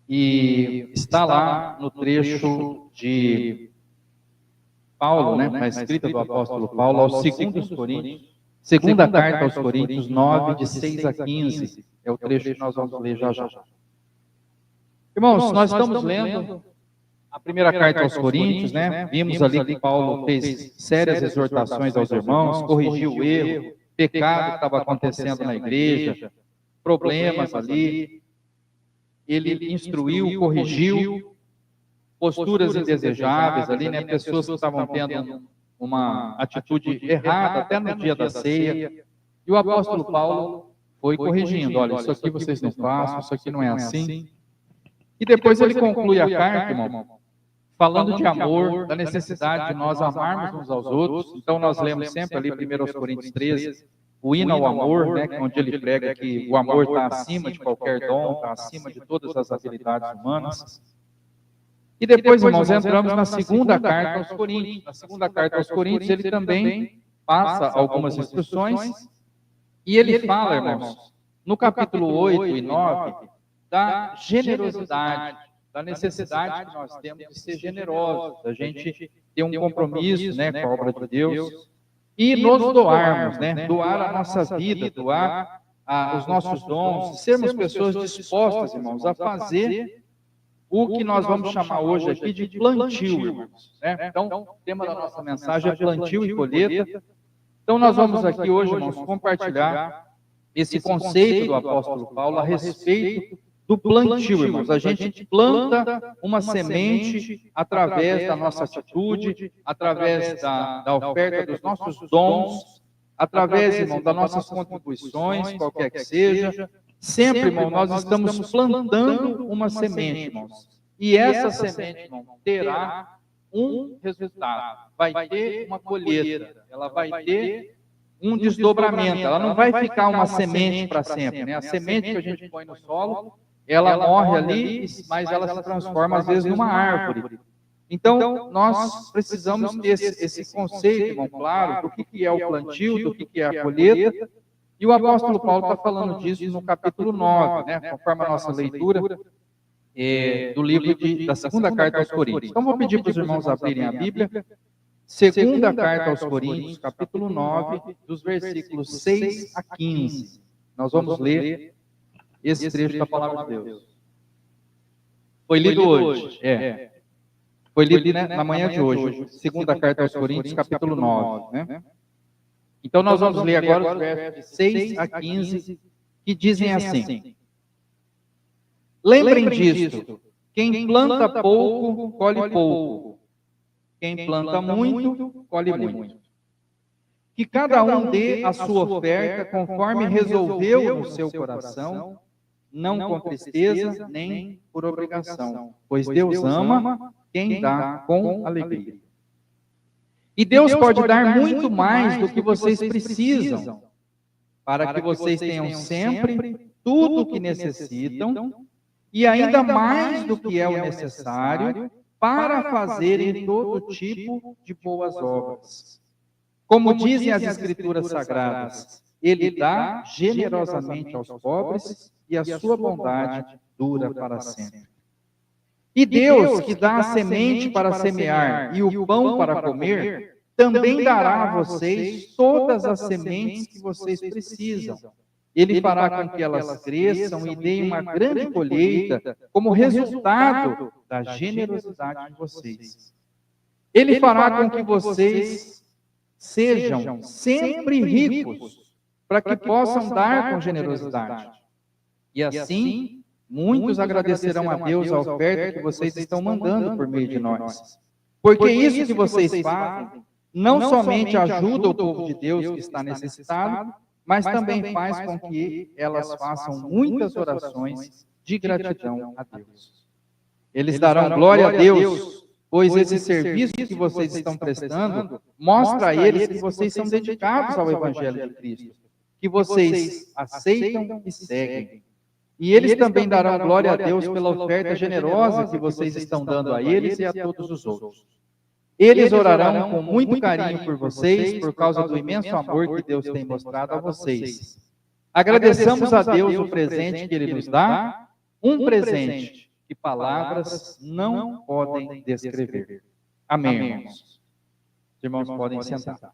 e está lá no trecho de Paulo, né, na escrita do apóstolo Paulo aos segundos Coríntios, segunda carta aos Coríntios 9, de 6 a 15, é o trecho que nós vamos ler já já. Irmãos, nós estamos lendo a primeira carta aos Coríntios, né? Vimos ali que Paulo fez sérias exortações aos irmãos, corrigiu o erro, pecado que estava acontecendo na igreja, problemas ali. Ele instruiu, corrigiu posturas indesejáveis ali, né? Pessoas que estavam tendo uma atitude errada até no dia da ceia. E o apóstolo Paulo foi corrigindo: olha, isso aqui vocês não façam, isso aqui não é assim. E depois ele conclui a carta, irmão, falando de amor, da necessidade de nós amarmos uns aos outros. Então nós lemos sempre ali, 1 Coríntios 13, o hino ao amor, né, onde ele prega que o amor está acima de qualquer dom, está acima de todas as habilidades humanas. E depois, irmãos, entramos na segunda carta aos Coríntios. Na segunda carta aos Coríntios, ele também passa algumas instruções, e ele fala, irmãos, no capítulo 8 e 9, da generosidade, da necessidade que nós temos de ser generosos, da gente ter um compromisso, né, com a obra de Deus, e nos doarmos, né, doar a nossa vida, doar os nossos dons, sermos pessoas dispostas, irmãos, a fazer o que nós vamos chamar hoje aqui de plantio, irmãos, né? Então, o tema da nossa mensagem é plantio e colheita. Então, nós vamos aqui hoje, irmãos, compartilhar esse conceito do apóstolo Paulo a respeito do plantio, irmãos. A gente planta uma semente através da nossa atitude, através da oferta dos nossos dons, através, irmão, das nossas contribuições, qualquer que seja. Sempre, irmão, nós estamos plantando uma semente, irmãos. E essa semente, irmão, terá um resultado. Vai ter uma colheita. Ela vai ter um desdobramento. Ela não vai ficar uma semente para sempre, né? A semente que a gente põe no solo, ela morre ali, mas ela se transforma, às vezes, numa árvore. Então, nós precisamos ter esse conceito, irmão, claro, do que é o plantio, do que é a colheita. E o apóstolo Paulo está falando disso no capítulo 9, né, conforme a nossa leitura do livro da segunda carta aos Coríntios. Então, vou pedir para os irmãos abrirem a Bíblia. Segunda carta aos Coríntios, capítulo 9, dos versículos 6 a 15. Nós vamos ler esse trecho da palavra de Deus. Foi lido hoje? Foi lido, né, na manhã de hoje. Segunda carta aos Coríntios, capítulo 9, né? Então, nós vamos ler agora os versos de 6 a 15, que dizem assim: lembrem disto, quem planta pouco, colhe pouco. Quem planta muito, colhe muito. Que cada um dê a sua oferta conforme resolveu no seu coração, não com tristeza, nem por obrigação, pois Deus ama quem dá com alegria. E Deus pode dar muito mais do que vocês precisam, para que vocês tenham sempre tudo o que necessitam, e ainda mais do que é o necessário, para fazerem todo tipo de boas obras. Como dizem as Escrituras Sagradas, Ele dá generosamente aos pobres, e a sua bondade dura para sempre. E Deus, que dá a semente para semear e o pão para comer, também dará a vocês todas as sementes que vocês precisam. Ele fará com que elas cresçam e deem uma grande colheita como resultado da generosidade de vocês. Ele fará com que vocês sejam sempre ricos, para que possam dar com generosidade. E assim, muitos agradecerão a Deus a oferta que vocês estão mandando por meio de nós. Porque isso que vocês fazem não somente ajuda o povo de Deus que está necessitado, mas também faz com que elas façam muitas orações de gratidão a Deus. Eles darão glória a Deus, pois esse serviço que vocês estão prestando mostra a eles que vocês são dedicados ao Evangelho de Cristo, que vocês aceitam e seguem. E eles também darão glória a Deus pela oferta generosa que vocês estão dando a eles e a todos os outros. Eles orarão com muito carinho por vocês, por causa do imenso amor que Deus tem mostrado a vocês. Agradeçamos a Deus o presente que Ele nos dá, um presente que palavras não podem descrever. Amém, irmãos? Os irmãos podem sentar.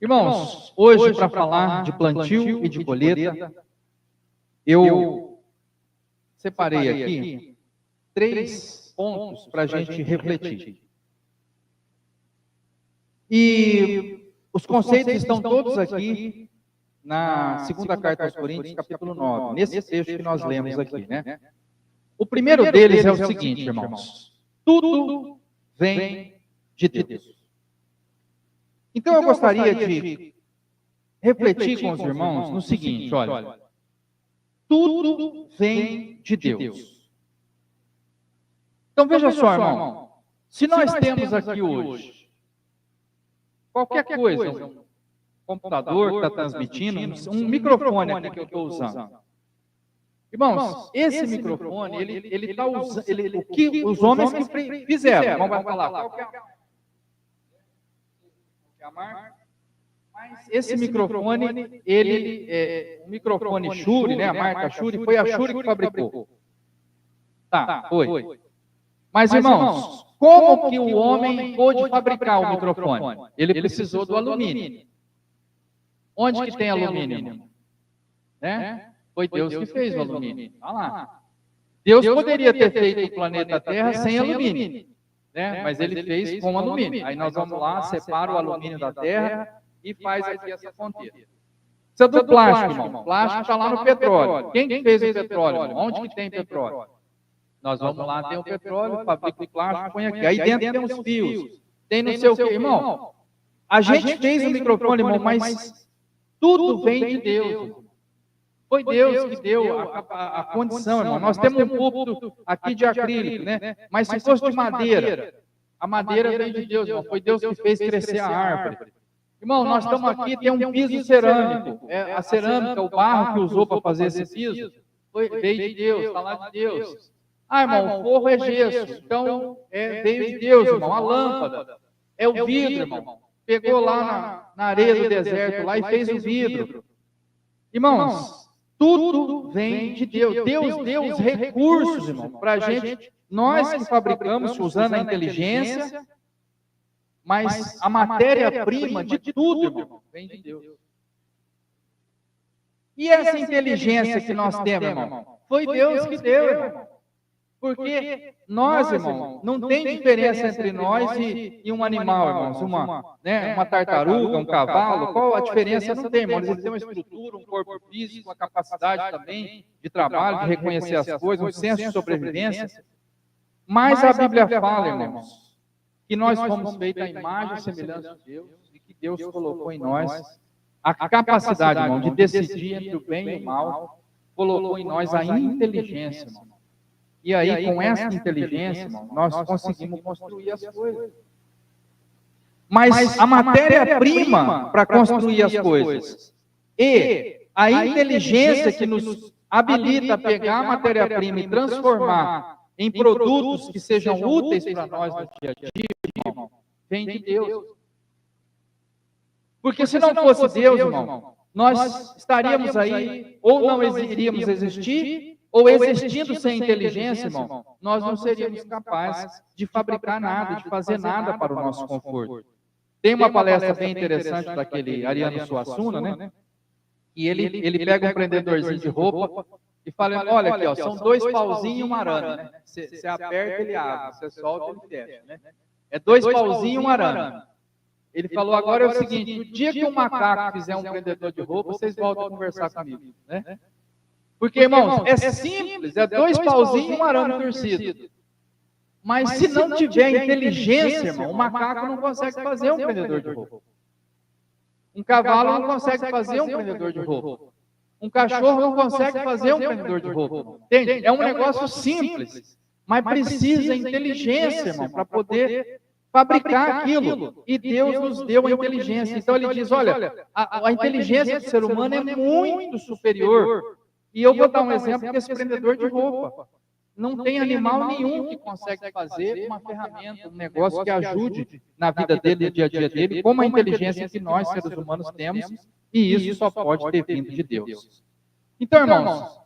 Irmãos, hoje, para falar de plantio e de colheita, eu separei aqui 3 pontos para a gente refletir. E os conceitos estão todos aqui na segunda carta aos Coríntios, capítulo 9, nesse texto que nós lemos aqui, né? O primeiro deles é o seguinte, irmãos: tudo vem de Deus. Então eu gostaria de refletir com os irmãos no seguinte, olha, tudo vem de Deus. Então veja só, irmão, se nós temos aqui hoje qualquer coisa, um computador que está transmitindo, um microfone aqui que eu estou usando. Irmãos, esse microfone, ele está usando, o que os homens que fizeram, vamos falar, qual que é a marca? Mas esse microfone, o microfone Shure, né, a marca Shure, foi a Shure que fabricou. Tá, foi. Mas, irmãos, como que o homem pôde fabricar o microfone? Ele precisou do alumínio. Onde que tem alumínio? Né? Foi Deus que fez o alumínio. Olha lá. Deus poderia ter feito o planeta Terra sem alumínio, né? Mas ele fez com alumínio. Aí nós vamos lá, separa o alumínio da Terra e faz aqui essa fronteira. Isso é do plástico, irmão. Plástico está lá no petróleo. Quem que fez o petróleo, irmão? Onde que tem petróleo? Nós vamos lá, tem o petróleo, fabrica o plástico, põe aqui. Aí dentro tem os fios. Tem não sei o quê. Irmão, a gente fez o microfone, irmão, mas tudo vem de Deus. Foi Deus que deu a condição, irmão. Nós temos um púlpito aqui de acrílico, né? Mas se fosse de madeira, a madeira veio de Deus, irmão. Foi Deus que fez crescer a árvore. Irmão, nós estamos aqui, tem um piso cerâmico. A cerâmica, o barro que usou para fazer esse piso, veio de Deus, está lá de Deus. Ah, irmão, o forro é gesso. Então, veio de Deus, irmão. A lâmpada é o vidro, irmão. Pegou lá na areia do deserto lá e fez o vidro. Irmãos, tudo vem de Deus. Deus deu os recursos, irmão, para a gente. Nós que fabricamos usando a inteligência, mas a matéria-prima de tudo, irmão, vem de Deus. E essa inteligência que nós temos, irmão, foi Deus que deu, irmão. Porque nós, irmão, não tem diferença entre nós e um animal, irmãos. Uma tartaruga, um cavalo, qual a diferença? Não tem, irmão. Eles têm uma estrutura, um corpo físico, uma capacidade também de trabalho, de reconhecer as coisas, um senso de sobrevivência. Mas a Bíblia fala, irmãos, que nós fomos feitos à imagem e semelhança de Deus e que Deus colocou em nós a capacidade, irmão, de decidir entre o bem e o mal, colocou em nós a inteligência, irmão. E aí, com essa inteligência, irmão, nós conseguimos construir as coisas. Mas a matéria-prima para construir as coisas e a inteligência que nos habilita a pegar a matéria-prima e transformar em produtos que sejam úteis para nós no dia a dia, irmão, vem de Deus. Porque se não fosse Deus, irmão, nós estaríamos aí, ou não iríamos existir, ou existindo sem inteligência, irmão, nós não seríamos capazes de fabricar nada, de fazer nada para o nosso conforto. Tem uma palestra bem interessante daquele Ariano Suassuna, né? E ele pega um prendedorzinho de roupa e fala, olha aqui, ó, são 2 pauzinhos e uma arame, né? Você aperta, ele abre, você solta, ele fecha, né? É 2 pauzinhos e um arame. Ele falou, agora é o seguinte, o dia que um macaco fizer um prendedor de roupa, vocês voltam a conversar comigo, né? Porque, irmãos, é simples, é 2 pauzinhos e um arame torcido. Mas se não tiver inteligência, irmão, o macaco não consegue fazer um prendedor de roupa. Um cavalo não consegue fazer um prendedor de roupa. Um cachorro não consegue fazer um prendedor de roupa. Entende? É um negócio simples, mas precisa inteligência, irmão, para poder fabricar aquilo. E Deus nos deu a inteligência. Então ele diz, olha, a inteligência do ser humano é muito superior. E eu vou dar um exemplo desse prendedor de roupa. Não tem animal nenhum que consegue fazer uma ferramenta, um negócio que ajude na vida dele, no dia a dia dele, como a inteligência que nós, seres humanos, temos, e isso só pode ter vindo de Deus. Então, irmãos,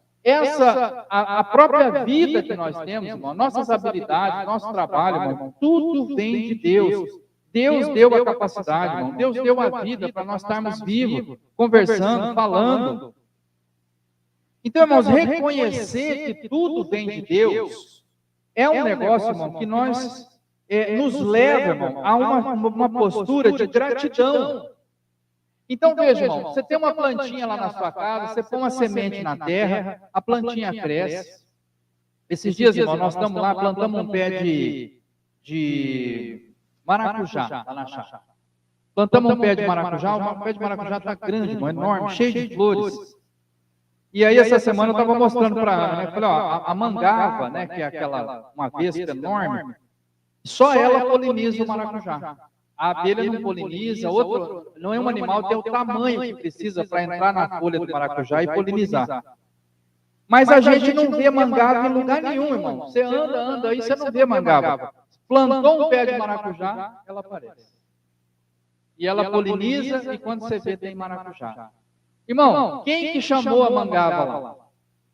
a própria vida que nós temos, irmão, nossas habilidades, nosso trabalho, irmão, tudo vem de Deus. Deus deu a capacidade, irmão. Deus deu a vida para nós estarmos vivos, conversando, falando. Então, irmãos, reconhecer que tudo vem de Deus é um negócio, irmão, que nos leva, irmão, a uma postura de gratidão. Então, veja, irmão, você tem uma plantinha lá na sua casa, você põe uma semente na terra, a plantinha cresce. Esses dias, irmão, nós estamos lá, plantamos um pé de maracujá, lá na chácara. Plantamos um pé de maracujá, o pé de maracujá está grande, irmão, enorme, cheio de flores. E aí, essa semana, eu estava mostrando para a Ana, né? Falei, ó, a mangava, né, que é aquela, uma vespa enorme, só ela poliniza o maracujá. A abelha não poliniza, outro, não é um animal, tem o tamanho que precisa para entrar na folha do maracujá e polinizar. Mas a gente não vê mangava em lugar nenhum, irmão. Você anda aí, você não vê mangava. Plantou um pé de maracujá, ela aparece. E ela poliniza, e quando você vê, tem maracujá. Irmão, quem que chamou a mangava lá?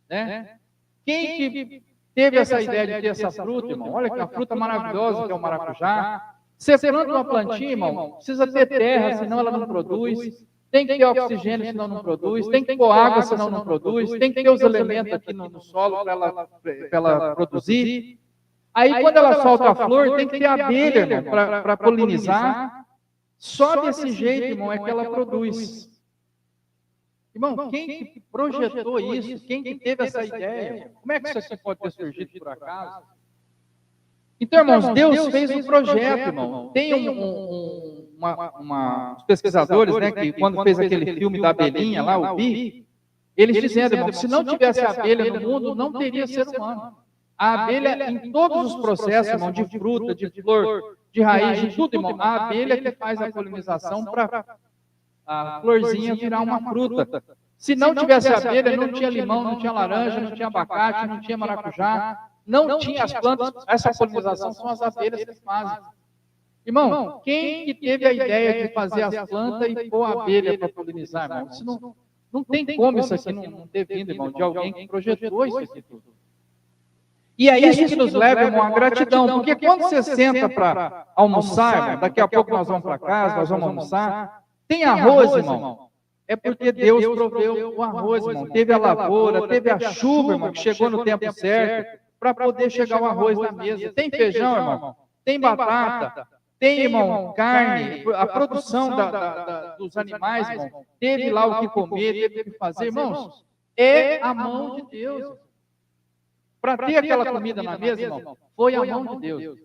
Né? Quem que teve essa ideia de ter essa fruta, irmão? Olha que a fruta maravilhosa que é o maracujá. Você planta uma plantinha, irmão, precisa ter terra, senão ela não produz. Tem que ter oxigênio, senão não produz. Tem que pôr água, senão não produz. Tem que ter os elementos aqui no solo para ela produzir. Aí, quando ela solta a flor, tem que ter abelha, irmão, para polinizar. Só desse jeito, irmão, é que ela produz. Irmão, quem que projetou isso? Quem que teve essa ideia? Como é que isso aqui pode ter surgido por acaso? Então, irmãos, Deus fez um projeto, irmão. Tem os pesquisadores, né, que quando fez aquele filme da abelhinha lá, o Bi, eles dizendo, irmão, se não tivesse abelha no mundo, não teria ser humano. A abelha, em todos os processos, irmão, de fruta, de flor, de raiz, de tudo, irmão, a abelha que faz a polinização para a florzinha virar uma fruta. Se não tivesse abelha, não tinha limão, não tinha laranja, não tinha abacate, não tinha maracujá, não tinha as plantas. Essa polinização são as abelhas que fazem. Irmão, quem que teve a ideia de fazer as plantas e pôr a abelha para polinizar, irmão? Isso não tem como isso aqui não ter vindo, irmão, de alguém que projetou isso aqui tudo. E é isso que nos leva, irmão, à gratidão. Porque quando você senta para almoçar, irmão, daqui a pouco nós vamos para casa, nós vamos almoçar, tem arroz, irmão, é porque Deus proveu o arroz, irmão. Teve a lavoura, teve a chuva, irmão, que chegou no tempo certo, para poder chegar o arroz na mesa. Tem feijão, irmão, tem batata, tem, irmão, carne, a produção dos animais, irmão, teve lá o que comer, teve o que fazer. Irmãos, é a mão de Deus. Para ter aquela comida na mesa, irmão, foi a mão de Deus.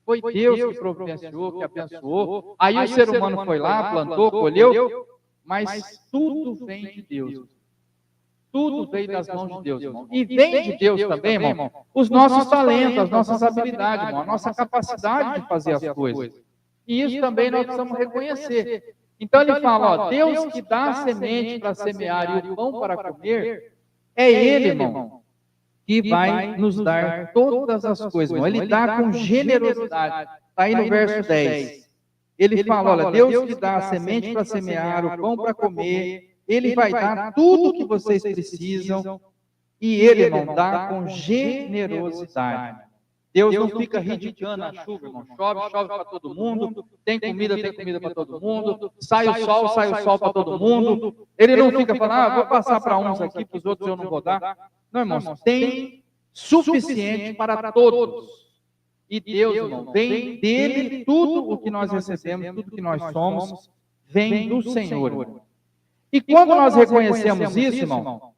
Foi Deus que providenciou, que abençoou. Aí o ser humano foi lá, plantou, colheu, mas tudo vem de Deus. Tudo vem das mãos de Deus, irmão. E vem de Deus também, irmão, os nossos talentos, as nossas habilidades, irmão, a nossa capacidade de fazer as coisas. E isso também nós precisamos reconhecer. Então ele fala, ó, Deus que dá a semente para semear e o pão para comer, é Ele, irmão, que vai nos dar todas as coisas, irmão. Ele dá com generosidade. Está aí no verso 10. Ele fala, olha, Deus que dá a semente para semear, o pão para comer, Ele vai dar tudo o que vocês precisam e Ele, irmão, dá com generosidade. Deus não fica ridicando a chuva, irmão. Chove para todo mundo, tem comida para todo mundo, sai o sol para todo mundo. Ele não fica falando, vou passar para uns aqui, para os outros eu não vou dar. Não, irmãos, tem suficiente para todos. E Deus, irmão, vem dele tudo o que nós recebemos, tudo que nós somos, vem do Senhor, irmão. E quando nós reconhecemos isso, irmão,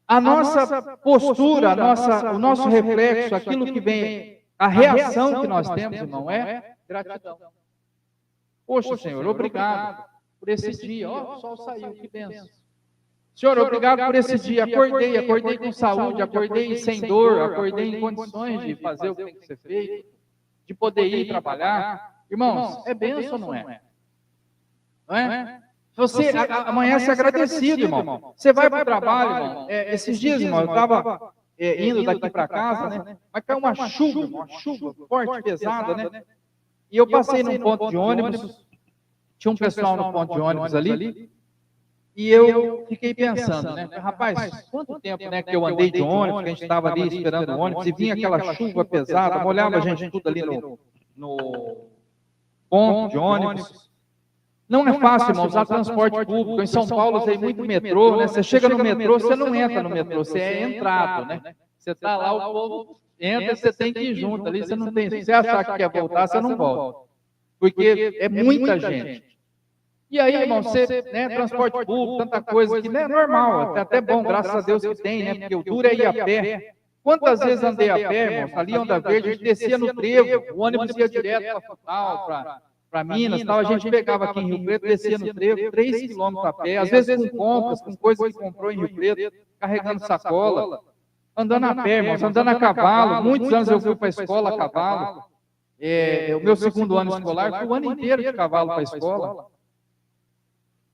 a nossa postura, o nosso reflexo, aquilo que vem, a reação que nós temos, irmão, é gratidão. Poxa, Senhor, obrigado por esse dia. Ó, o sol saiu, que bênção. Senhor, obrigado por esse dia. Acordei com saúde, acordei sem dor, acordei em condições de fazer o que tem que ser feito, de poder ir trabalhar. Irmãos, é bênção ou não é? Não é? Você amanhece agradecido, irmão. Você vai para o trabalho, irmão. Esses dias, irmão, eu estava indo daqui para casa, né? Mas caiu uma chuva forte, pesada, né? E eu passei num ponto de ônibus, tinha um pessoal no ponto de ônibus ali, E eu fiquei pensando, né? Rapaz, quanto tempo, né, que eu andei de ônibus, que a gente estava ali esperando o ônibus, e vinha aquela chuva pesada, molhava a gente tudo ali no ponto de ônibus. Não é fácil, irmão, usar transporte público. Em São Paulo tem muito metrô, né? Você chega no metrô, você não entra no metrô, você é entrado, né? Você está lá, o povo entra, você tem que ir junto ali, você não tem. Se você achar que quer voltar, você não volta. Porque é muita gente. E aí, irmão, você, né, transporte público, tanta coisa que não é normal, é até bom, graças a Deus que tem, né? Porque o duro é ir a pé. Quantas vezes andei a pé, irmão, ali em Onda Verde, a gente descia no trevo, o ônibus ia direto para Futal, para Minas, tal, a gente pegava aqui em Rio Preto, descia no trevo, 3 quilômetros a pé, às vezes com compras, com coisas que comprou em Rio Preto, carregando sacola, andando a pé, irmãos, andando a cavalo. Muitos anos eu fui para a escola a cavalo. O meu segundo ano escolar foi o ano inteiro de cavalo para a escola.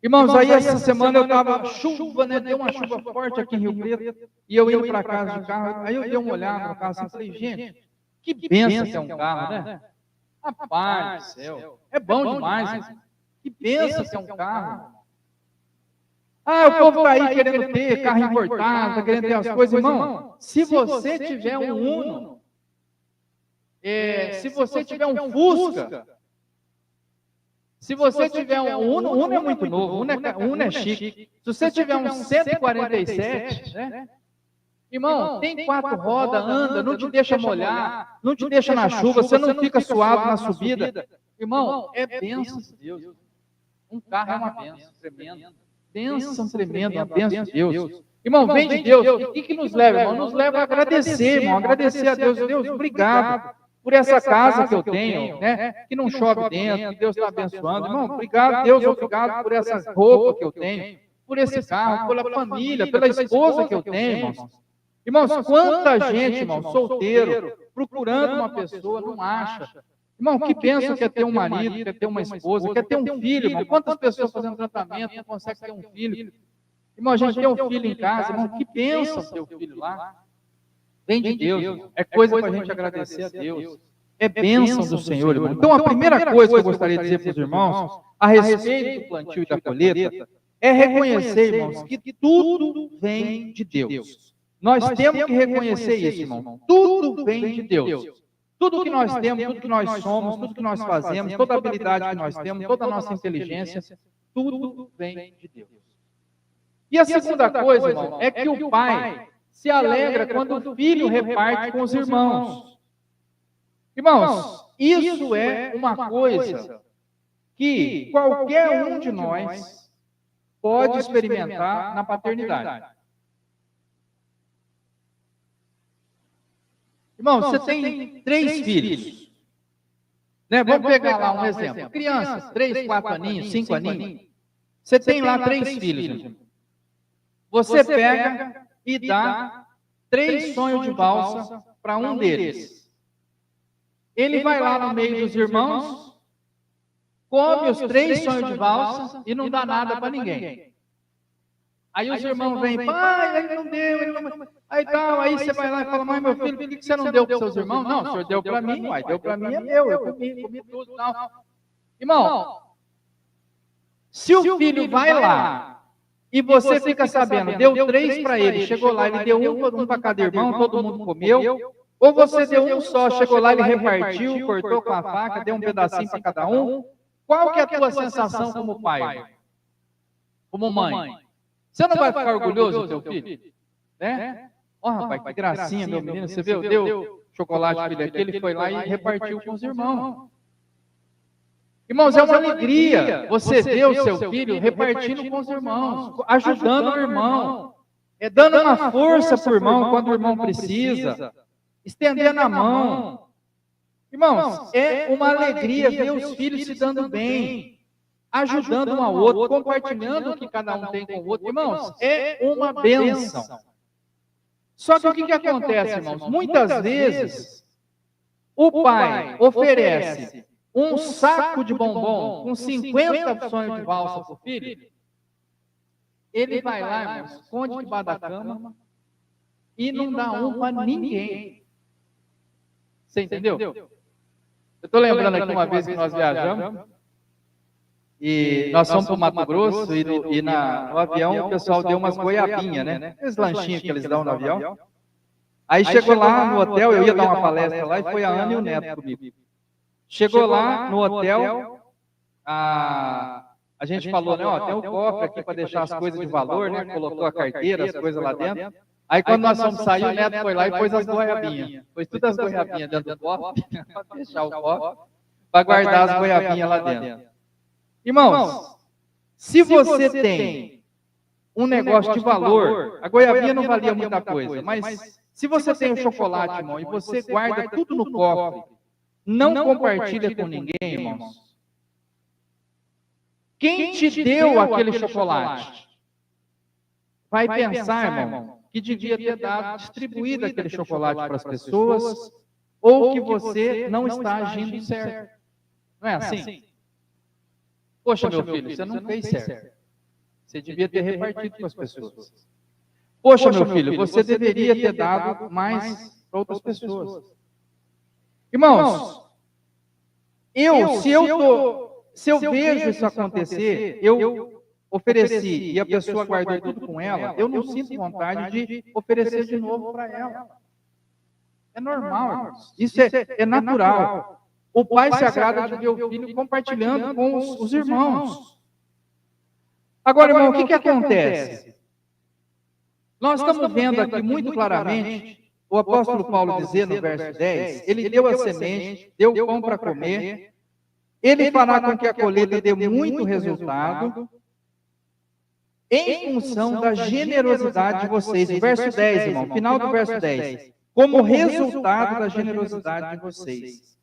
Irmãos, aí essa semana eu estava chuva, né? Deu uma chuva forte aqui em Rio Preto, e eu indo para casa de carro, aí eu dei uma olhada no carro assim, falei, gente, que benção que é um carro, né? Rapaz do céu, é bom demais, que benção que é um carro. Ah, o povo está aí querendo ter carro importado, está querendo ter as coisas, irmão. Se você tiver um Uno, se você tiver um Fusca, se você tiver um Uno é muito novo, Uno é chique. Se você tiver um 147, né? Irmão, tem 4 rodas, anda, não te deixa molhar, não te deixa na chuva, você não fica suado na subida. Irmão, é bênção de Deus. Um carro é uma bênção tremenda. Bênção tremenda, uma bênção de Deus. Irmão, vem de Deus. O que nos leva, irmão? Nos leva a agradecer, irmão. Agradecer a Deus. Deus, obrigado por essa casa que eu tenho, né? Que não chove dentro, que Deus está abençoando. Irmão, obrigado, Deus, obrigado por essa roupa que eu tenho, por esse carro, pela família, pela esposa que eu tenho, irmãos. Irmãos, quanta gente, irmão, solteiro, procurando uma pessoa, não acha. Irmão, que pensa que é ter um marido, quer ter uma esposa, quer ter um filho, irmão. Quantas pessoas fazendo tratamento não conseguem ter um filho? Irmão, a gente tem um filho em casa, irmão, que bênção ter o filho lá. Vem de Deus, é coisa para a gente agradecer a Deus. É bênção do Senhor, irmão. Então, a primeira coisa que eu gostaria de dizer para os irmãos, a respeito do plantio e da colheita, é reconhecer, irmãos, que tudo vem de Deus. Nós temos que reconhecer isso, irmão. Tudo vem de Deus. Tudo que nós temos, tudo que nós somos, tudo que nós fazemos, toda a habilidade que nós temos, toda a nossa inteligência, tudo vem de Deus. E a segunda coisa, irmão, é que o pai se alegra quando o filho reparte com os irmãos. Irmãos, isso é uma coisa que qualquer um de nós pode experimentar na paternidade. Irmão, você tem 3 filhos. Né? Vamos pegar lá um exemplo. Crianças, 3, 4 aninhos, 5 aninhos. Você tem lá 3 filhos. Você pega e dá 3 sonhos de valsa para um deles. Ele vai lá no meio dos irmãos, come os 3 sonhos de valsa e não dá nada para ninguém. Aí os irmãos vêm, pai, aí não deu, aí tal, aí você vai lá e fala, mãe, meu filho, por que você não deu para os seus irmãos? Não, o senhor deu para mim, pai, deu para mim, é meu, eu comi tudo e tal. Irmão, se o filho vai lá e você fica sabendo, deu 3 para ele, chegou lá, ele deu um para cada irmão, todo mundo comeu, ou você deu um só, chegou lá, ele repartiu, cortou com a faca, deu um pedacinho para cada um, qual que é a tua sensação como pai? Como mãe? Você não vai ficar orgulhoso do teu filho? Né? Ó, rapaz, que gracinha, meu menino. Você viu? Deu chocolate para ele aqui, ele foi lá e repartiu com os irmãos. Irmãos, é uma alegria você ver o seu filho repartindo com os irmãos, ajudando o irmão, dando uma força para o irmão quando o irmão precisa, estendendo a mão. Irmãos, é uma alegria ver os filhos se dando bem, ajudando um ao outro, compartilhando o que cada um tem com o outro. Irmãos, é uma bênção. Só que o que acontece, irmãos? Muitas vezes, o pai oferece um saco de bombom com 50 sonhos de valsa para o filho, ele vai lá, irmãos, esconde debaixo da cama e não dá um para ninguém. Você entendeu? Eu estou lembrando aqui uma vez que nós viajamos, E nós fomos para o Mato Grosso e no avião o pessoal deu umas goiabinhas, né? Aqueles lanchinhos que eles dão no avião. Aí chegou lá no hotel, eu ia dar uma palestra lá e foi a Ana e o Neto comigo. Chegou lá no hotel, a gente falou, né, ó, tem um cofre aqui para deixar as coisas de valor, né? Colocou a carteira, as coisas lá dentro. Aí quando nós fomos sair, o Neto foi lá e pôs as goiabinhas. Pôs todas as goiabinhas dentro do cofre, para fechar o cofre, para guardar as goiabinhas lá dentro. Irmãos, se você tem um negócio de valor, a goiabinha não valia muita coisa, mas se você tem o chocolate, irmão, e você guarda tudo no cofre, não compartilha com ninguém, irmãos. Quem te deu aquele chocolate vai pensar, irmão, que devia ter dado, distribuído aquele chocolate para as pessoas, ou que você não está agindo certo. Não é assim? Poxa, meu filho, você não fez certo. Você devia ter repartido com as pessoas. Poxa, meu filho, você deveria ter dado mais para outras pessoas. Irmãos, se eu vejo isso acontecer, eu ofereci e a pessoa guardou tudo com ela, eu não sinto vontade de oferecer de novo para ela. É normal, irmãos. Isso é natural. O pai se agrada de ver o filho compartilhando com os irmãos. Agora, irmão, o que acontece? Nós estamos vendo aqui muito claramente o apóstolo Paulo dizer no verso 10, ele deu a semente, deu pão para comer, ele fará com que a colheita dê muito resultado, em função da generosidade de vocês. O verso 10, irmão, final do verso 10. Como resultado da generosidade de vocês.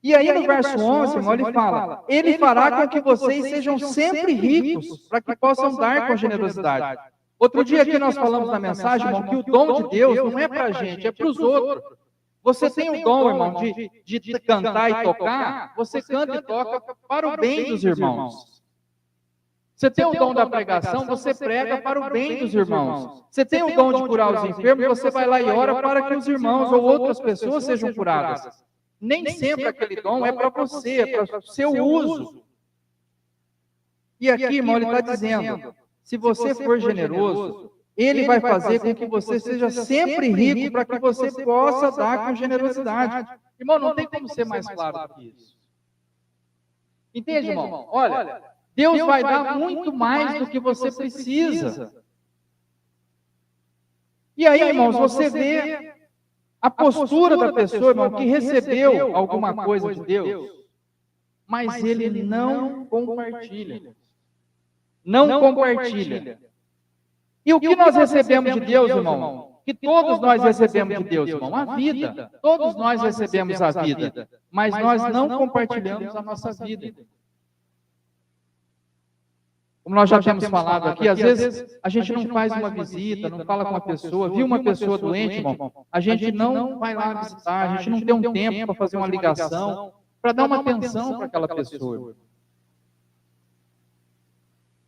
E aí no verso 11, irmão, ele fala, ele fará com que vocês sejam sempre ricos, para que possam dar com generosidade. Outro dia aqui nós falamos na mensagem, irmão, que o dom de Deus não é para a gente, é para os outros. Você tem o dom, irmão, de cantar e tocar, você canta e toca para o bem dos irmãos. Você tem o dom da pregação, você prega para o bem dos irmãos. Você tem o dom de curar os enfermos, você vai lá e ora para que os irmãos ou outras pessoas sejam curadas. Nem sempre aquele dom é para você, é para o seu uso. E aqui, irmão, ele está dizendo, se você for generoso, ele vai fazer com que você seja sempre rico para que você possa dar com generosidade. Irmão, não tem como ser mais claro do que isso. Entende, irmão? Olha, Deus vai dar muito mais do que você precisa. E aí, irmãos, você vê a postura da pessoa, irmão, que recebeu alguma coisa de Deus, mas ele não compartilha. Não compartilha. E o que nós recebemos de Deus, irmão? Que todos nós recebemos de Deus, irmão? A vida. Todos nós recebemos a vida. Mas nós não compartilhamos a nossa vida. Como nós já temos falado aqui, às vezes a gente não faz uma visita, não fala com uma pessoa, viu uma pessoa doente, irmão, a gente não vai lá visitar, a gente não tem um tempo para fazer uma ligação, para dar uma atenção para aquela pessoa.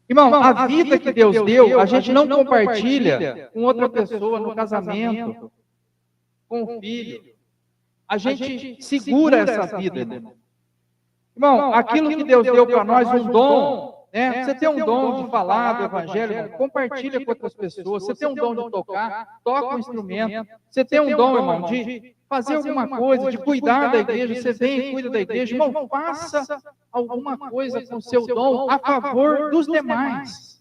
Irmão, a vida que Deus deu, a gente não compartilha com outra pessoa no casamento, com o filho. A gente segura essa vida, irmão. Irmão, aquilo que Deus deu para nós, um dom, né? Você tem um dom de falar do evangelho, irmão, compartilha com outras pessoas. Você tem um dom de tocar, toca um instrumento. Você tem um dom, irmão, de fazer alguma coisa, de cuidar da igreja. Você vem e cuida da igreja. Irmão, faça alguma coisa com o seu dom a favor dos demais.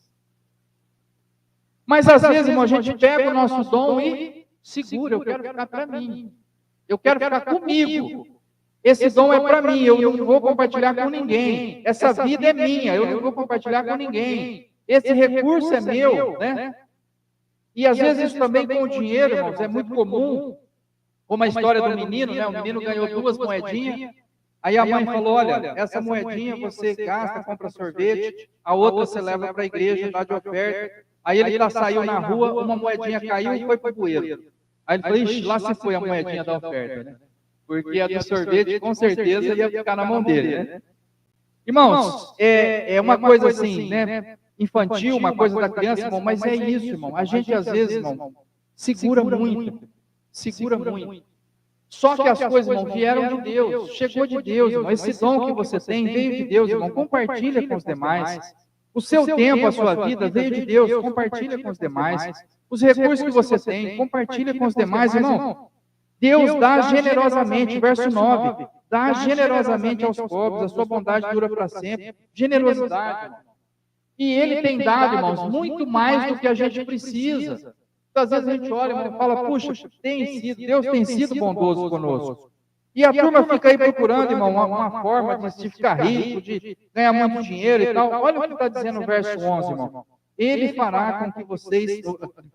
Mas às vezes, irmão, a gente pega o nosso dom e segura. Eu quero ficar para mim. Eu quero ficar comigo. Esse dom é para mim, eu não vou compartilhar com ninguém. Essa vida é minha, eu não vou compartilhar com ninguém. Esse recurso é meu, né? E às vezes isso também com o dinheiro, irmãos, é muito comum. Como a história do menino, né? O menino ganhou 2 moedinhas. Aí a mãe falou, olha, essa moedinha você gasta, compra sorvete, a outra você leva para a igreja, dá de oferta. Aí ele saiu na rua, uma moedinha caiu e foi para o bueiro. Aí ele falou, ixi, lá se foi a moedinha da oferta, né? Porque a do sorvete, com certeza, ia ficar na mão dele, né? Irmãos, é uma coisa assim, né? Infantil, uma coisa da criança, irmão, mas é isso, irmão. A gente, às vezes, irmão, segura muito. Segura muito. Só que as coisas, irmão, vieram de Deus, chegou de Deus, irmão. Esse dom que você tem veio de Deus, irmão. Compartilha com os demais. O seu tempo, a sua vida veio de Deus, compartilha com os demais. Os recursos que você tem, compartilha com os demais, irmão. Deus dá generosamente, verso 9, dá generosamente aos pobres, a sua bondade dura para sempre. Generosidade, irmão. E Ele tem dado, irmãos, muito mais do que a gente precisa. Às vezes a gente olha, irmão, e fala, puxa, Deus tem sido bondoso conosco. E a turma fica aí procurando, irmão, uma forma de ficar rico, de ganhar muito dinheiro e tal. Olha o que está dizendo no verso 11, irmão. Ele fará com que vocês,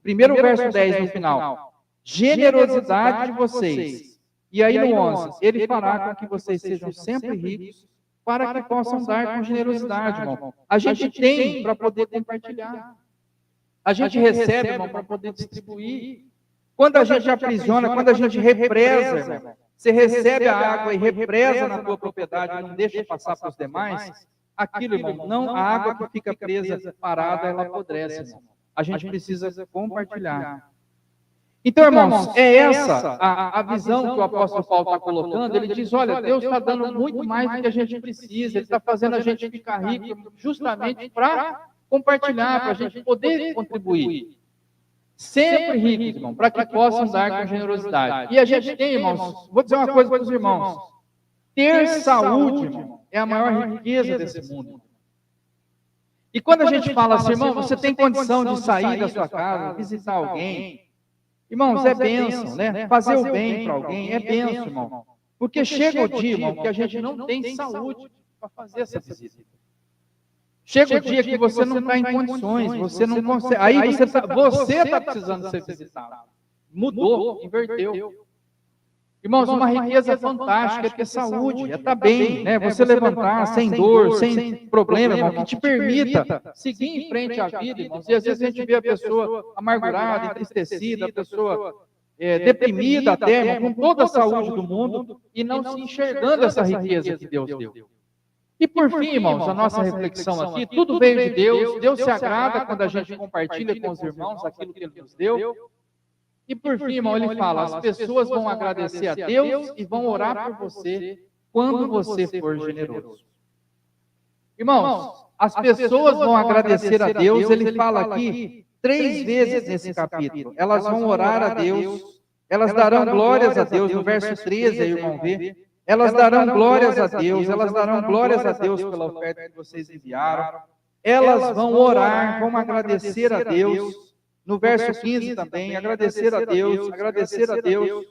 primeiro o verso 10 no final, generosidade de vocês. E aí no 11, ele fará com que vocês sejam sempre ricos para que possam dar com generosidade, irmão. A gente tem para poder compartilhar. A gente recebe, irmão, para poder distribuir. Quando a gente aprisiona, quando a gente represa, irmão, você recebe a água e represa na tua propriedade e não deixa passar para os demais, aquilo, irmão, não, a água que fica presa, parada, ela apodrece, irmão. A gente precisa compartilhar. Então, irmãos, é essa a visão que o apóstolo Paulo está colocando. Ele diz, olha, Deus está dando muito mais do que a gente precisa. Ele está fazendo a gente ficar rico justamente para compartilhar, para a gente poder contribuir. Sempre ricos, irmão, para que possam dar com generosidade. E a gente tem, irmãos, vou dizer uma coisa para os irmãos. Ter saúde, irmão, é a maior riqueza desse mundo. E quando a gente fala assim, irmão, você tem condição de sair da sua casa, visitar alguém, irmãos, é bênção, né? Fazer o bem para alguém é bênção, irmão. Porque chega o dia, irmão, que a gente não tem saúde para fazer essa visita. Chega o dia que você não está em condições, você não consegue. Aí você está precisando ser visitado. Mudou, inverteu. Irmãos, uma riqueza fantástica é ter saúde, é estar bem, né? Você levantar sem dor, sem problema, irmão, que te permita seguir em frente à vida, irmãos. E às vezes a gente vê a pessoa amargurada, entristecida, a pessoa deprimida até, irmão, com toda a saúde do mundo e não se enxergando essa riqueza que Deus deu. E por fim, irmãos, a nossa reflexão aqui, tudo veio de Deus, Deus se agrada quando a gente compartilha com os irmãos aquilo que Ele nos deu. E por fim, irmão, ele fala, as pessoas vão agradecer a Deus e vão orar por você quando você for generoso. Irmãos, as pessoas vão agradecer a Deus, ele fala aqui 3 vezes nesse capítulo. Elas vão orar a Deus, elas darão glórias a Deus, no verso 13, aí, irmão, vê. Elas darão glórias a Deus, elas darão glórias a Deus pela oferta que vocês enviaram. Elas vão orar, vão agradecer a Deus. No verso 15 também, agradecer a Deus, agradecer a Deus.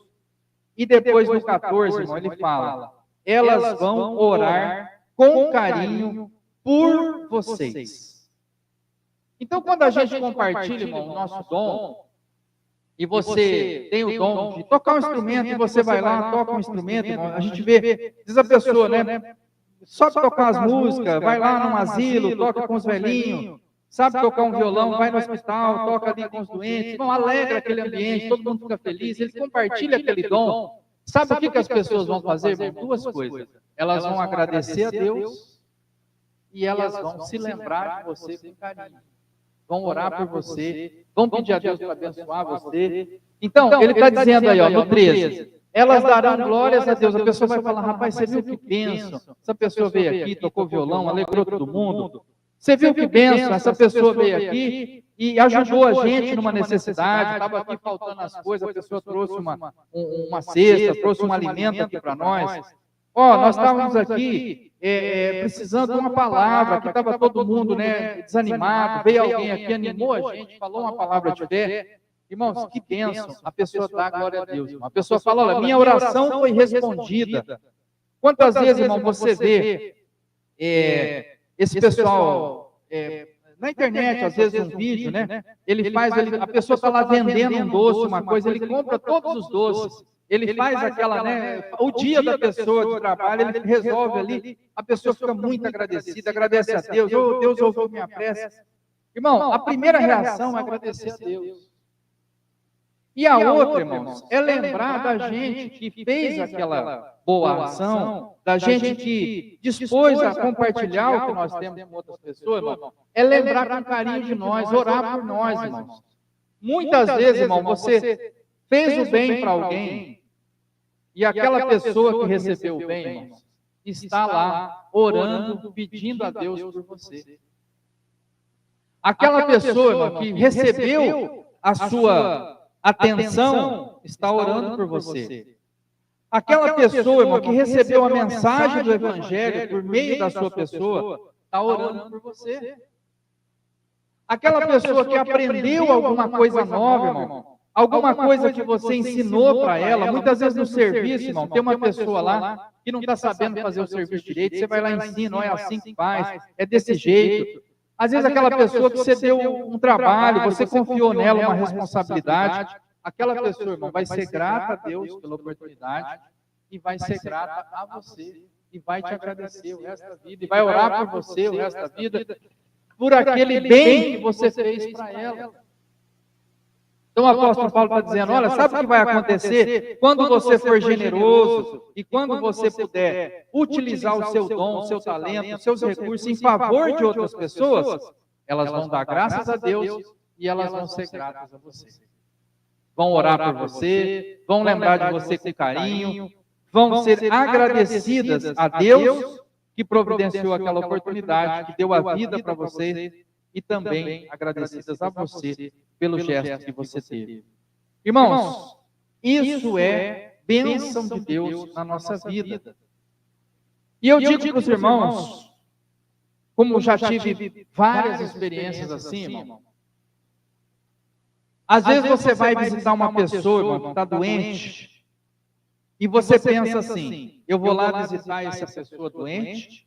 E depois no 14, irmão, ele fala, elas vão orar com carinho por vocês. Então, quando a gente compartilha, irmão, o nosso dom, e você tem o dom de tocar um instrumento, e você vai lá, toca um instrumento, irmão, a gente vê, diz a pessoa, né, sabe tocar as músicas, vai lá num asilo, toca com os velhinhos, sabe tocar um violão, vai no hospital, toca ali com os doentes, irmão, alegra aquele ambiente, todo mundo fica feliz, ele compartilha aquele dom. Sabe o que as pessoas vão fazer, irmão? 2 coisas. Elas vão agradecer a Deus e elas vão se lembrar de você com carinho. Vão orar por você, vão pedir a Deus para abençoar você. Então, ele está dizendo aí, ó, no 13, elas darão glórias a Deus. A pessoa vai falar, rapaz, você viu o que bênção? Essa pessoa veio aqui, tocou violão, alegrou todo mundo. Você viu que bênção? Essa pessoa veio aqui e ajudou a gente numa necessidade, estava aqui faltando as coisas, a pessoa trouxe uma cesta, trouxe um alimento aqui para nós. Ó, nós estávamos aqui precisando de uma palavra, que estava todo mundo, né, desanimado, veio alguém aqui, animou a gente, falou uma palavra de fé. Irmãos, que bênção, a pessoa dá glória a Deus. Irmão. A pessoa fala, olha, minha oração foi respondida. Quantas vezes, irmão, você vê esse pessoal na internet, às vezes, um vídeo, né? A pessoa está lá vendendo um doce, uma coisa, ele compra todos os doces. Ele faz aquela, né? O dia da pessoa de trabalho, ele resolve ali, a pessoa fica muito agradecida, agradece a Deus, oh, Deus ouviu minha prece. Irmão, a primeira reação é agradecer a Deus. E a outra, irmãos, é lembrar da gente que fez aquela boa ação, da gente que dispôs a compartilhar o que nós temos com outras pessoas, irmão, é lembrar com carinho de nós, orar por nós, irmãos. Muitas vezes, irmão, você fez o bem para alguém, E aquela pessoa que recebeu o bem, irmãos, está lá orando, pedindo a Deus por você. Aquela pessoa, irmão, que recebeu a sua atenção, está orando por você. Aquela pessoa, irmão, que recebeu a mensagem do Evangelho por meio da sua pessoa, está orando por você. Aquela pessoa que aprendeu alguma coisa nova, irmão, alguma coisa que você ensinou para ela, muitas vezes no serviço, irmão, tem uma pessoa lá que não está sabendo fazer o serviço direito, você vai lá e ensina, não é assim que faz, é desse jeito. Às vezes aquela pessoa que você deu um trabalho, você confiou nela uma responsabilidade, aquela pessoa, irmão, vai ser grata a Deus pela oportunidade e vai ser grata a você e vai te agradecer o resto da vida e vai orar por você o resto da vida por aquele bem que você fez para ela. Então o apóstolo Paulo está dizendo, olha, sabe o que vai acontecer? Quando você for generoso e quando você puder utilizar o seu dom, o seu talento, os seus recursos em favor de outras pessoas, elas vão dar graças a Deus e elas vão ser gratas a você. Vão orar por você, vão lembrar de você com carinho, vão ser agradecidas a Deus que providenciou aquela oportunidade, que deu a vida para você, e também agradecidas a você pelo gesto que você teve. Irmãos, isso é bênção de Deus na nossa vida. E eu digo para os irmãos, como já tive várias experiências assim, irmão, às vezes você vai visitar uma pessoa, irmão, que está doente, e você pensa assim, eu vou lá visitar essa pessoa doente,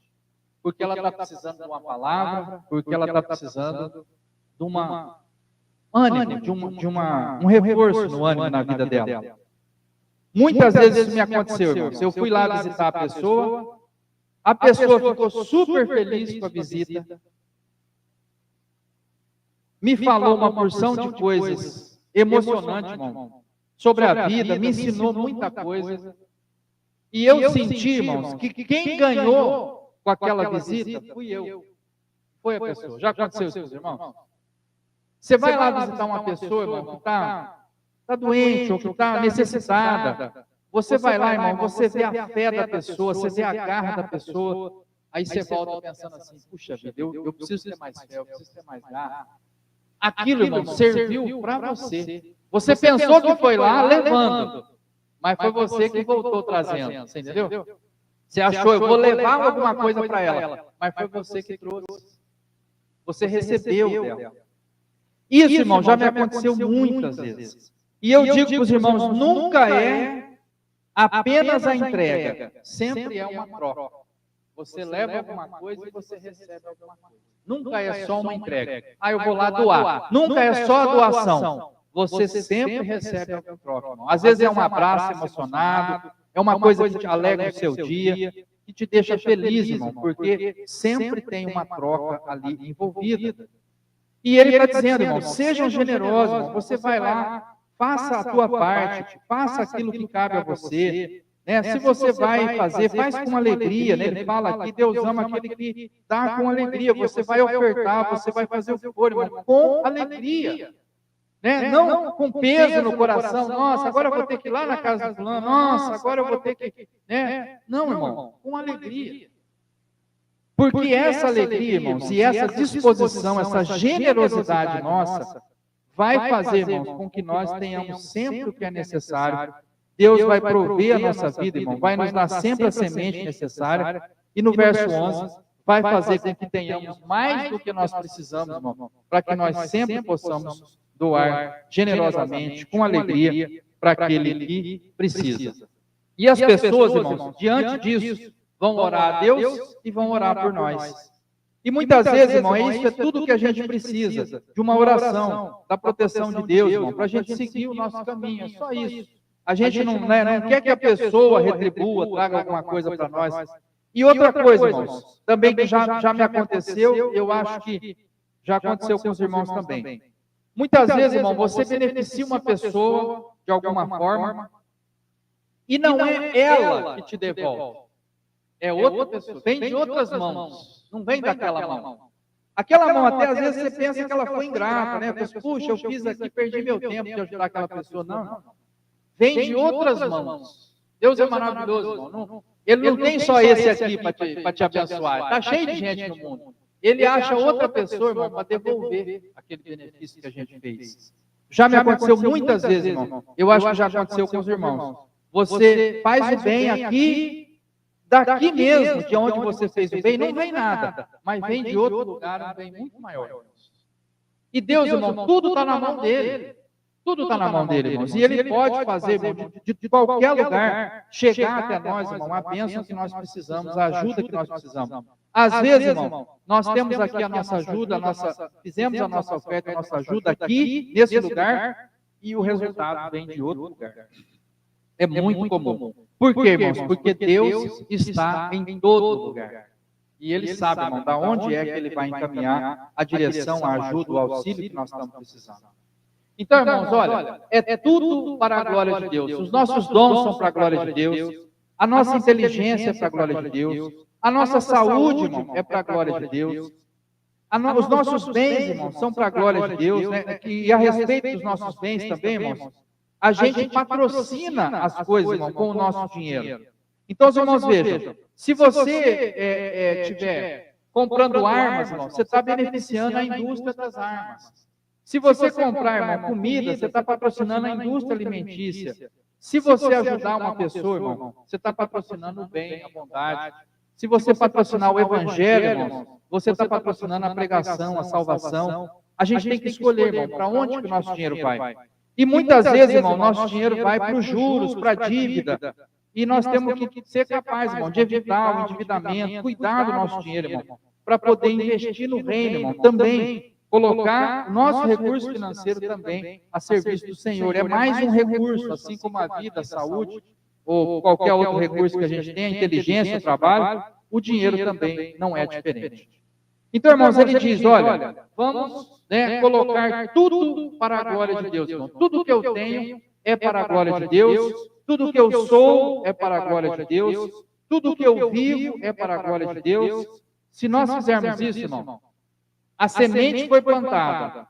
porque ela está precisando de uma palavra, porque ela está precisando de uma ânimo, de um reforço no ânimo na vida dela. Muitas vezes isso me aconteceu, irmãos. Eu fui lá visitar a pessoa ficou super feliz com a visita, me falou uma porção de coisas emocionantes, irmão, sobre a vida, me ensinou muita coisa. E eu senti, irmãos, que quem ganhou com aquela visita, fui eu. Foi a pessoa. Já aconteceu isso, irmãos? Você vai lá visitar uma pessoa, irmão, que está doente ou que está necessitada. Você vai lá, irmão, você vê a fé da pessoa, você vê a garra da pessoa. Aí você volta pensando assim, puxa vida, eu preciso ter mais fé, eu preciso ter mais garra. Aquilo, irmão, serviu para você. Você pensou que foi lá levando, mas foi você que voltou trazendo. Você entendeu? Você achou, eu vou levar alguma coisa para ela, mas foi você que trouxe. Você recebeu dela. Isso, irmão, já me aconteceu muitas vezes. E eu digo para os irmãos, nunca é apenas a entrega, sempre é uma troca. Você leva alguma coisa e você recebe alguma coisa. Nunca é só uma entrega. Ah, eu vou lá doar. Nunca é só a doação. Você sempre recebe alguma troca, irmão. Às vezes é um abraço emocionado, é uma coisa que te alegra o seu dia, que te deixa feliz, irmão, porque sempre tem uma troca ali envolvida. E ele está dizendo, irmão, sejam generosos, irmão. Você vai lá, faça a tua parte, faça aquilo que cabe a você. Né? Se você vai fazer, faz com alegria. Né? Ele fala aqui, Deus ama aquele que dá com alegria. Você vai ofertar, você vai fazer o que for, irmão, com alegria. Né? Não com peso no coração, nossa, agora eu vou ter que ir lá na casa do fulano, nossa, agora eu vou ter que... Né? Não, irmão, com alegria. Porque essa alegria, irmãos, e essa disposição, essa generosidade nossa, vai fazer, irmãos, com que nós tenhamos sempre o que é necessário. Deus vai prover a nossa vida, irmão, vai nos dar sempre a semente necessária. E no verso 11, vai fazer com que tenhamos mais do que nós precisamos, irmão, para que nós sempre possamos doar generosamente, com alegria, para aquele que precisa. E as pessoas, irmãos, diante disso, vão orar a Deus e vão orar por nós. E muitas vezes, irmão, isso é tudo que a gente precisa, de uma oração, da proteção de Deus, irmão, para a gente seguir o nosso caminho, é só isso. A gente não quer que a pessoa retribua, traga alguma coisa para nós. E outra coisa, irmãos, também que já me aconteceu, eu acho que já aconteceu com os irmãos também. Muitas vezes, irmão, você beneficia uma pessoa de alguma forma e não é ela que te devolve. É outra pessoa, vem de outras mãos, não vem daquela mão. Aquela mão, até às vezes você pensa que ela foi ingrata, né? Puxa, eu fiz aqui, perdi meu tempo de ajudar aquela pessoa. Não. Vem de outras mãos. Deus é maravilhoso, irmão. Ele não tem só esse aqui para te abençoar. Está cheio de gente no mundo. Ele acha outra pessoa, irmão, para devolver aquele benefício que a gente fez. Já me aconteceu muitas vezes, irmão. Eu acho que já aconteceu com os irmãos. Você faz o bem aqui, daqui mesmo, de onde você fez o bem, não vem nada, mas vem de outro lugar, um bem muito maior. E Deus, irmão, tudo está na mão dele. Tudo está na mão dele, irmãos. E ele pode fazer, irmão, de qualquer lugar, chegar até nós, irmão, a bênção que nós precisamos, a ajuda que nós precisamos. Às vezes, irmão, nós temos aqui a nossa ajuda, fizemos a nossa oferta, a nossa ajuda aqui, nesse lugar, e o resultado vem de outro lugar. É muito comum. Por quê, irmãos? Porque Deus está em todo lugar. E Ele sabe, irmão, da onde é que Ele vai encaminhar a direção, a ajuda, o auxílio que nós estamos precisando. Então, irmãos, olha, é tudo para a glória de Deus. Os nossos dons são para a glória de Deus. A nossa inteligência é para a glória de Deus. A nossa saúde, irmão, é para a glória de Deus. Os nossos bens, irmãos, são para a glória de Deus, né? E a respeito dos nossos bens também, irmãos, a gente patrocina as coisas, irmão, com o nosso dinheiro. Então, os irmãos, vejam, se você estiver comprando armas, irmão, você está beneficiando a indústria das armas. Se você comprar, irmão, comida, você está patrocinando a indústria alimentícia. Se você ajudar uma pessoa, irmão, você está patrocinando o bem, a bondade. Se você patrocinar o evangelho, irmão, você está patrocinando a pregação, a salvação. A gente tem que escolher, irmão, para onde que o nosso dinheiro vai. E muitas vezes, irmão, nosso dinheiro vai para os juros, para a dívida. E nós temos que ser capazes, irmão, de evitar o endividamento, cuidar do nosso dinheiro, irmão, para poder investir no reino, irmão, também. Colocar o nosso recurso financeiro também a serviço do Senhor. É mais um recurso, assim como a vida, a saúde, ou qualquer outro recurso que a gente tem, a inteligência, o trabalho, o dinheiro também não é diferente. Então, irmãos, ele diz, olha, vamos colocar tudo para a glória de Deus, irmão. Tudo que eu tenho é para a glória de Deus, tudo que eu sou é para a glória de Deus, tudo que eu vivo é para a glória de Deus. Se nós fizermos isso, irmão, a semente foi plantada,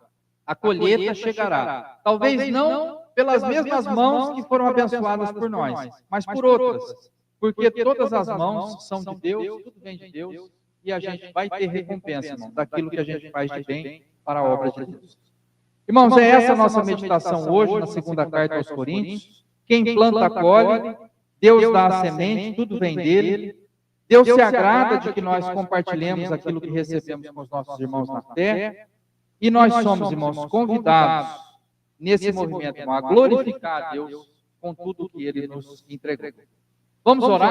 a colheita chegará. Talvez não pelas mesmas mãos que foram abençoadas por nós, mas por outras. Porque todas as mãos são de Deus, tudo vem de Deus, e a gente vai ter recompensa, irmão, daquilo que a gente faz de bem para a obra de Deus. Irmãos, é essa a nossa meditação hoje, na segunda carta aos Coríntios. Quem planta, colhe, Deus dá a semente, tudo vem dele. Deus se agrada de que nós compartilhemos aquilo que recebemos com os nossos irmãos na fé, e nós somos, irmãos, convidados nesse movimento, irmão, a glorificar a Deus com tudo que Ele nos entregou. Vamos orar?